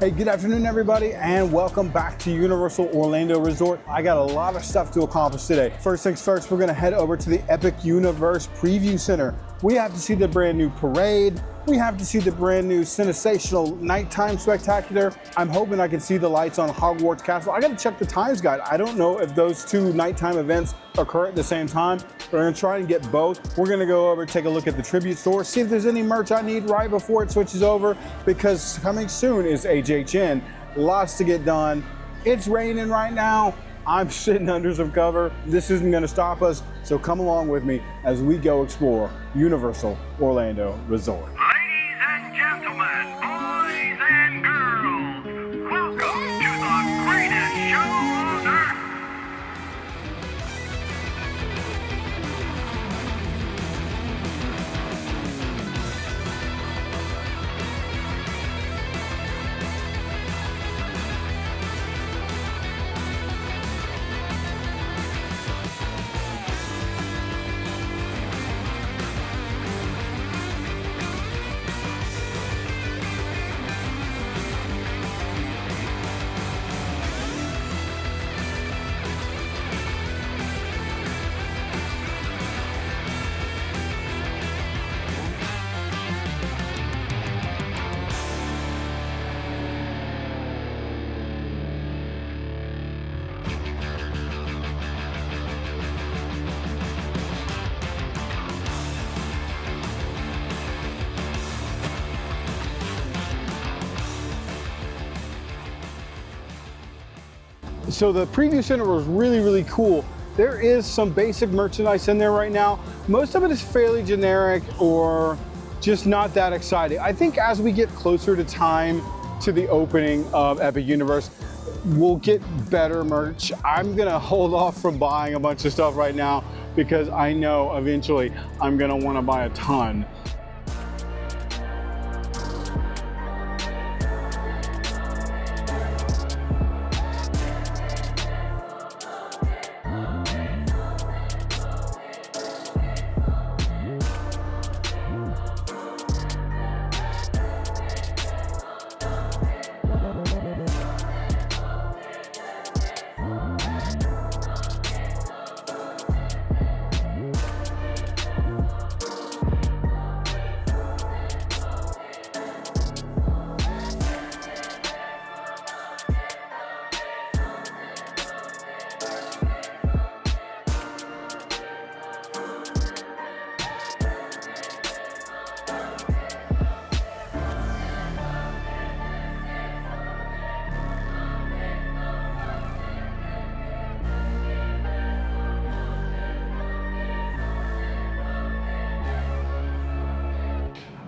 Hey, good afternoon, everybody, and welcome back to Universal Orlando Resort. I got a lot of stuff to accomplish today. First things first, we're gonna head over to the Epic Universe Preview Center. We have to see the brand new parade. We have to see the brand new sensational nighttime spectacular. I'm hoping I can see the lights on Hogwarts Castle. I gotta check the times guide. I don't know if those two nighttime events occur at the same time, but I'm gonna try and get both. We're gonna go over, take a look at the tribute store, see if there's any merch I need right before it switches over, because coming soon is HHN. Lots to get done. It's raining right now. I'm sitting under some cover. This isn't gonna stop us, so come along with me as we go explore Universal Orlando Resort. Ladies and gentlemen, boys and girls, welcome to the greatest show on earth. So the preview center was really cool. There is some basic merchandise in there right now. Most of it is fairly generic or just not that exciting. I think as we get closer to time to the opening of Epic Universe, we'll get better merch. I'm gonna hold off from buying a bunch of stuff right now because I know eventually I'm gonna wanna buy a ton.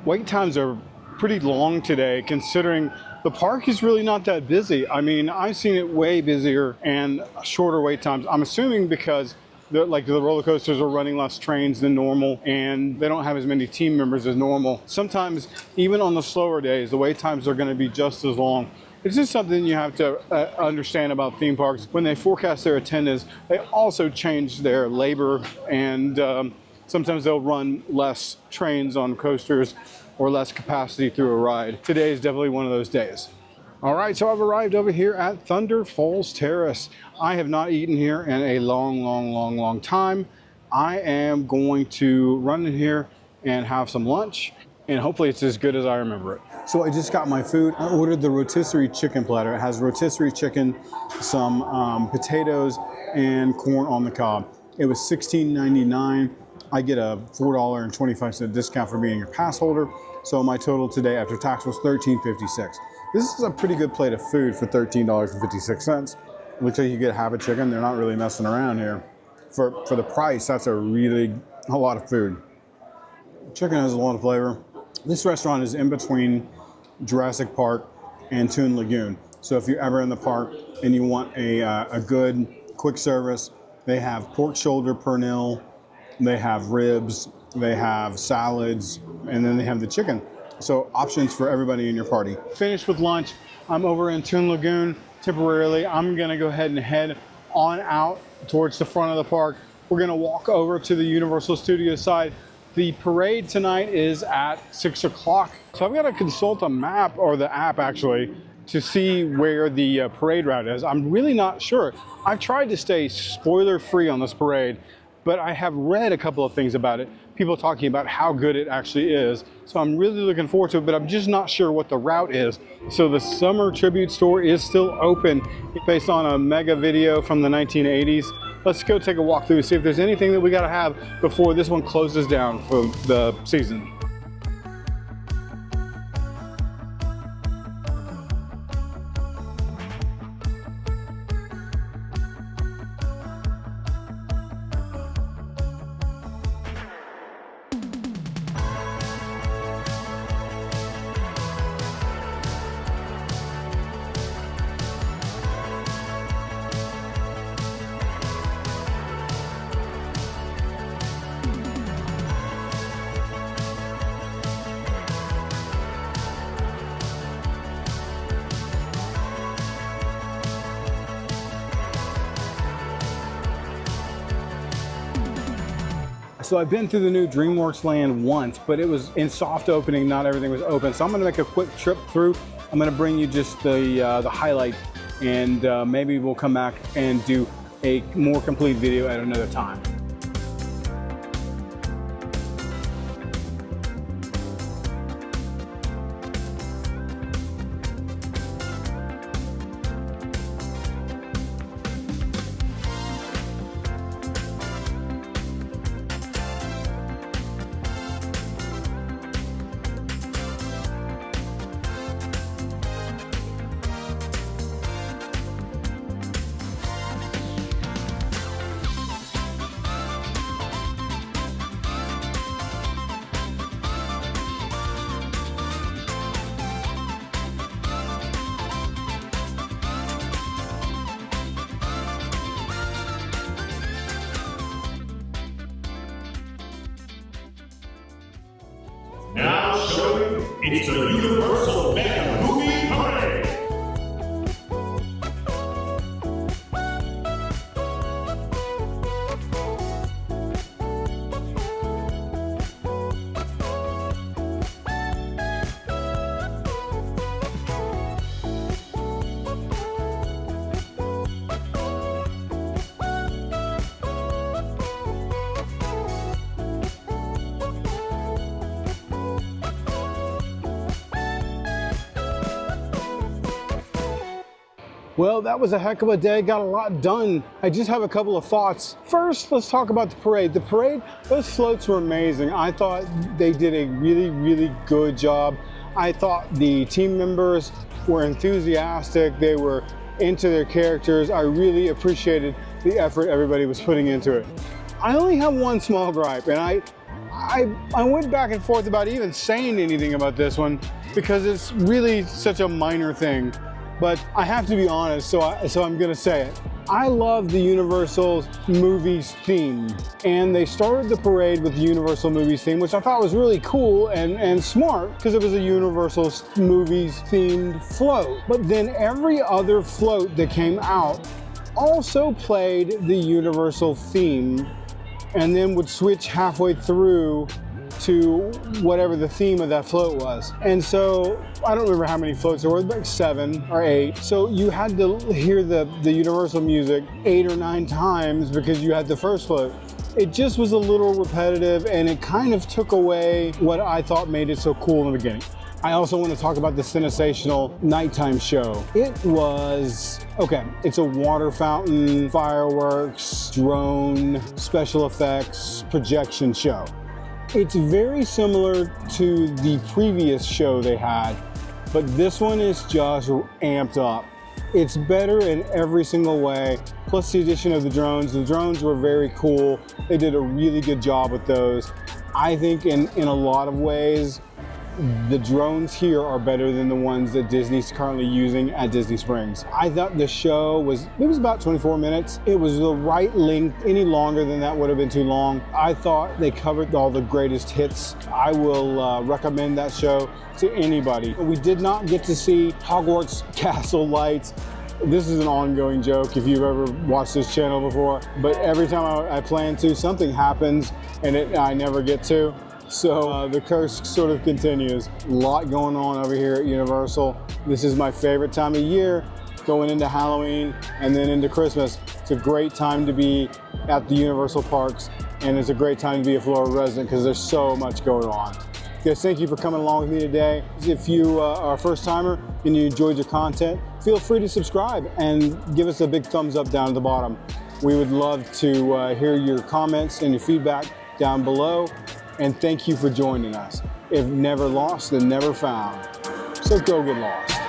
Wait times are pretty long today, considering the park is really not that busy. I mean, I've seen it way busier and shorter wait times. I'm assuming because the roller coasters are running less trains than normal and they don't have as many team members as normal. Sometimes, even on the slower days, the wait times are gonna be just as long. It's just something you have to understand about theme parks. When they forecast their attendance, they also change their labor, and sometimes they'll run less trains on coasters or less capacity through a ride. Today is definitely one of those days. All right, so I've arrived over here at Thunder Falls Terrace. I have not eaten here in a long time. I am going to run in here and have some lunch, and hopefully it's as good as I remember it. So I just got my food. I ordered the rotisserie chicken platter. It has rotisserie chicken, some potatoes, and corn on the cob. It was $16.99. I get a $4.25 discount for being a pass holder. So my total today after tax was $13.56. This is a pretty good plate of food for $13.56. It looks like you get half a chicken. They're not really messing around here. For the price, that's a lot of food. Chicken has a lot of flavor. This restaurant is in between Jurassic Park and Toon Lagoon. So if you're ever in the park and you want a good quick service, they have pork shoulder pernil, they have ribs, they have salads, and then they have the chicken. So options for everybody in your party. Finished with lunch. I'm over in Toon Lagoon temporarily. I'm gonna go ahead and head on out towards the front of the park. We're gonna walk over to the Universal Studios side. The parade tonight is at 6 o'clock. So I've got to consult a map, or the app actually, to see where the parade route is. I'm really not sure. I've tried to stay spoiler free on this parade, but I have read a couple of things about it. People talking about how good it actually is. So I'm really looking forward to it, but I'm just not sure what the route is. So the summer tribute store is still open based on a mega video from the 1980s. Let's go take a walk through and see if there's anything that we gotta have before this one closes down for the season. So I've been through the new Dreamworks Land once, but it was in soft opening, not everything was open. So I'm gonna make a quick trip through. I'm gonna bring you just the highlight, and maybe we'll come back and do a more complete video at another time. Now showing, it's the Universal Mega Movie Parade. Well, that was a heck of a day. Got a lot done. I just have a couple of thoughts. First, let's talk about the parade. The parade, those floats were amazing. I thought they did a really, really good job. I thought the team members were enthusiastic. They were into their characters. I really appreciated the effort everybody was putting into it. I only have one small gripe, and I went back and forth about even saying anything about this one because it's really such a minor thing. But I have to be honest, so I'm gonna say it. I love the Universal Movies theme, and they started the parade with the Universal Movies theme, which I thought was really cool and smart because it was a Universal Movies themed float. But then every other float that came out also played the Universal theme and then would switch halfway through to whatever the theme of that float was. And so, I don't remember how many floats there were, like 7 or 8. So you had to hear the Universal music 8 or 9 times because you had the first float. It just was a little repetitive, and it kind of took away what I thought made it so cool in the beginning. I also want to talk about the Sensational nighttime show. It was, okay, it's a water fountain, fireworks, drone, special effects, projection show. It's very similar to the previous show they had, but this one is just amped up. It's better in every single way, plus the addition of the drones. The drones were very cool. They did a really good job with those. I think in a lot of ways, the drones here are better than the ones that Disney's currently using at Disney Springs. I thought the show was about 24 minutes. It was the right length. Any longer than that would have been too long. I thought they covered all the greatest hits. I will recommend that show to anybody. We did not get to see Hogwarts castle lights. This is an ongoing joke if you've ever watched this channel before, but every time I plan to, something happens and I never get to. So the curse sort of continues. A lot going on over here at Universal. This is my favorite time of year, going into Halloween and then into Christmas. It's a great time to be at the Universal parks, and it's a great time to be a Florida resident because there's so much going on. Guys, thank you for coming along with me today. If you are a first timer and you enjoyed your content, feel free to subscribe and give us a big thumbs up down at the bottom. We would love to hear your comments and your feedback down below. And thank you for joining us. If never lost, then never found. So go get lost.